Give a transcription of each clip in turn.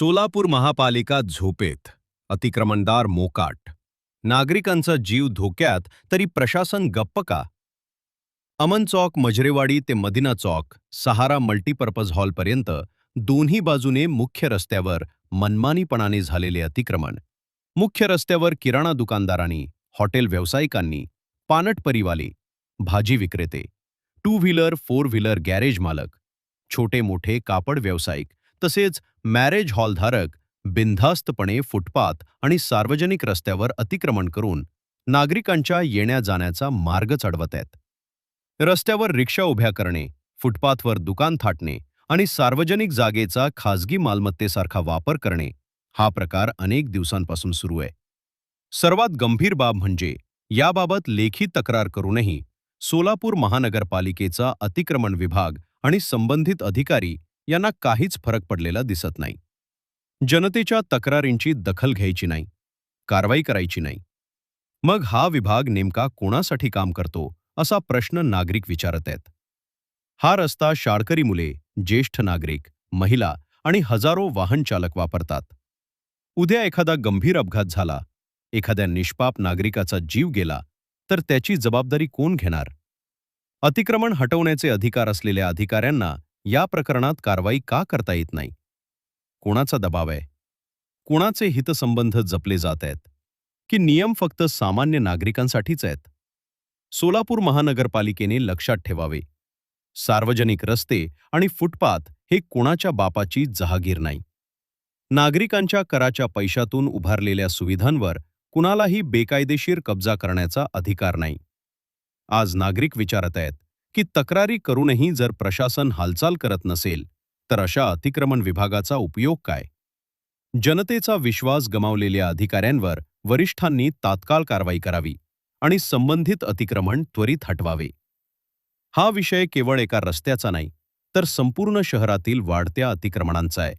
सोलापूर महापालिका झोपेत, अतिक्रमणदार मोकाट, नागरिकांचा जीव धोक्यात तरी प्रशासन गप्प का? अमन चौक मजरेवाडी ते मदिना चौक सहारा मल्टीपर्पज हॉलपर्यंत दोन्ही बाजूने मुख्य रस्त्यावर मनमानीपणाने झालेले अतिक्रमण. मुख्य रस्त्यावर किराणा दुकानदारांनी, हॉटेल व्यावसायिकांनी, पानट परिवाले, भाजी विक्रेते, two wheeler four wheeler garage मालक, छोटे मोठे कापड व्यावसायिक तसेच मॅरेज हॉलधारक बिनधास्तपणे फुटपाथ आणि सार्वजनिक रस्त्यावर अतिक्रमण करून नागरिकांच्या येण्या जाण्याचा मार्ग अडवत आहेत. रस्त्यावर रिक्षा उभ्या करणे, फुटपाथवर दुकान थाटणे आणि सार्वजनिक जागेचा खासगी मालमत्तेसारखा वापर करणे हा प्रकार अनेक दिवसांपासून सुरू आहे. सर्वात गंभीर बाब म्हणजे याबाबत लेखी तक्रार करूनही सोलापूर महानगरपालिकेचा अतिक्रमण विभाग आणि संबंधित अधिकारी यांना काहीच फरक पडलेला दिसत नाही. जनतेच्या तक्रारींची दखल घ्यायची नाही, कारवाई करायची नाही. मग हा विभाग नेमका कोणासाठी काम करतो असा प्रश्न नागरिक विचारत आहेत. हा रस्ता शाळकरी मुले, ज्येष्ठ नागरिक, महिला आणि हजारो वाहन चालक वापरतात. उद्या एखादा गंभीर अपघात झाला, एखाद्या निष्पाप नागरिकाचा जीव गेला तर त्याची जबाबदारी कोण घेणार? अतिक्रमण हटवण्याचे अधिकार असलेल्या अधिकाऱ्यांना या प्रकरणात कारवाई का करता येत नाही? कोणाचा दबाव आहे? कोणाचे हितसंबंध जपले जात आहेत? की नियम फक्त सामान्य नागरिकांसाठीच आहेत? सोलापूर महानगरपालिकेने लक्षात ठेवावे, सार्वजनिक रस्ते आणि फुटपाथ हे कोणाच्या बापाची जहागीर नाही. नागरिकांच्या कराच्या पैशातून उभारलेल्या सुविधांवर कुणालाही बेकायदेशीर कब्जा करण्याचा अधिकार नाही. आज नागरिक विचारत आहेत की तक्रारी करूनही जर प्रशासन हालचाल करत नसेल तर अशा अतिक्रमण विभागाचा उपयोग काय? जनतेचा विश्वास गमावलेल्या अधिकाऱ्यांवर वरिष्ठांनी तात्काळ कारवाई करावी आणि संबंधित अतिक्रमण त्वरित हटवावे. हा विषय केवळ एका रस्त्याचा नाही तर संपूर्ण शहरातील वाढत्या अतिक्रमणांचा आहे.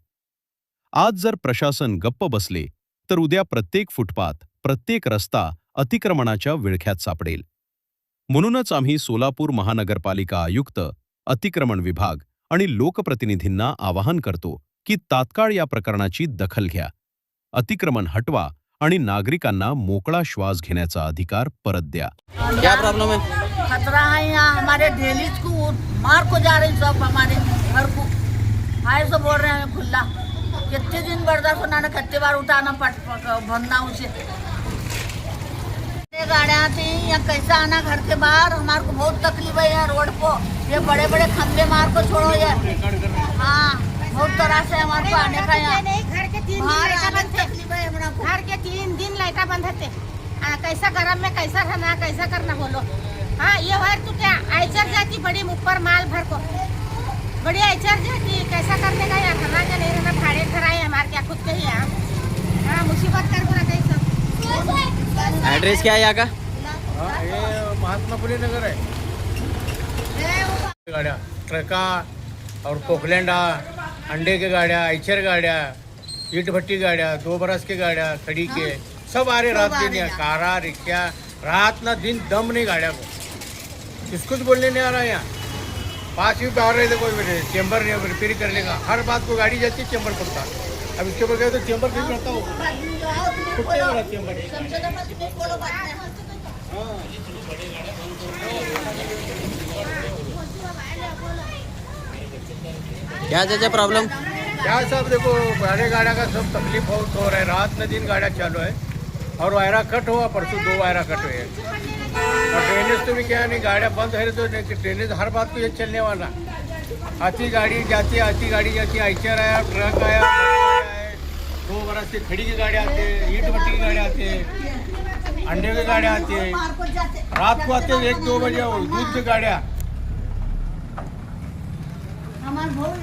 आज जर प्रशासन गप्प बसले तर उद्या प्रत्येक फुटपाथ, प्रत्येक रस्ता अतिक्रमणाच्या विळख्यात सापडेल. म्हणूनच आम्ही सोलापूर महानगरपालिका आयुक्त, अतिक्रमण विभाग आणि लोकप्रतिनिधींना आवाहन करतो की तात्काळ या प्रकरणाची दखल घ्या, अतिक्रमण हटवा आणि नागरिकांना मोकळा श्वास घेण्याचा अधिकार परत द्या. क्या प्रॉब्लम है? खतरा है यहाँ हमारे डेली को मार को जा रही सब हमारे घर को हाय से बोल रहे हैं खुला कितने दिन बर्दाश्त होना ना कितने बार उठाना भरना उसे गाड़ियाँ आती हैं या कैसा आना घर के बाहर हमारे को बहुत तकलीफ है यहाँ रोड को ये बड़े बड़े खंबे मार को छोड़ो यार. हाँ बहुत तरह से हमारे को आने का यहाँ घर के 3 बाहर दिन आने बंद की तकलीफ है हमारा को. घर के 3 दिन लाइटा बंद होते. कैसा गरम में कैसा रहना कैसा करना बोलो. हाँ ये वायर तो क्या आइचर जाती बड़ी ऊपर माल भर को बड़ी आइचर जाती कैसा करने का यहाँ रहना क्या नहीं रहना भाड़े घर आए हमारे क्या खुद के ही यहाँ. हाँ मुसीबत कर बोला कैसा. एड्रेस क्या है यहाँ का? ये महात्मा फुले नगर है. गाड़ियाँ ट्रका और पोखलैंडा, अंडे के गाड़ियाँ, आइचर गाड़ियाँ, ईट भट्टी गाड़ियाँ, 2 बरस की गाड़ियाँ, खड़ी के सब आ रहे रात दिन. यहाँ कारा रिक्शा रात ना दिन दम नहीं गाड़िया को. किसको बोलने नहीं आ रहा. यहाँ 5 भी बाहर रहे थे कोई मेरे चेंबर नहीं रिपेयर करने का. हर बात को गाड़ी जाती है चेंबर पड़ता. अब इसके बगैर तो चेंबर भी रहता हो चेंबर. क्या चाचा प्रॉब्लम? क्या सब देखो गाड़ी गाड़ा का सब तकलीफ हो रहा है. रात न दिन गाड़ा चालू है और वायरा कट हुआ परसों 2 वायरा कट हुए. और ड्रेनेज तो भी क्या नहीं गाड़ियाँ बंद है तो ड्रेनेज हर बात को ये चलने वाला. आती गाड़ी जाती है, आती गाड़ी जाती है. आइचर आया, ट्रक आया, 2 बरस से खड़ी की गाड़ी आती है, ईट भट्टी की गाड़ी आती है, अंडे की गाड़ियाँ आती है. रात को आते 1-2 बजे दूध की गाड़ियाँ. हमारे बहुत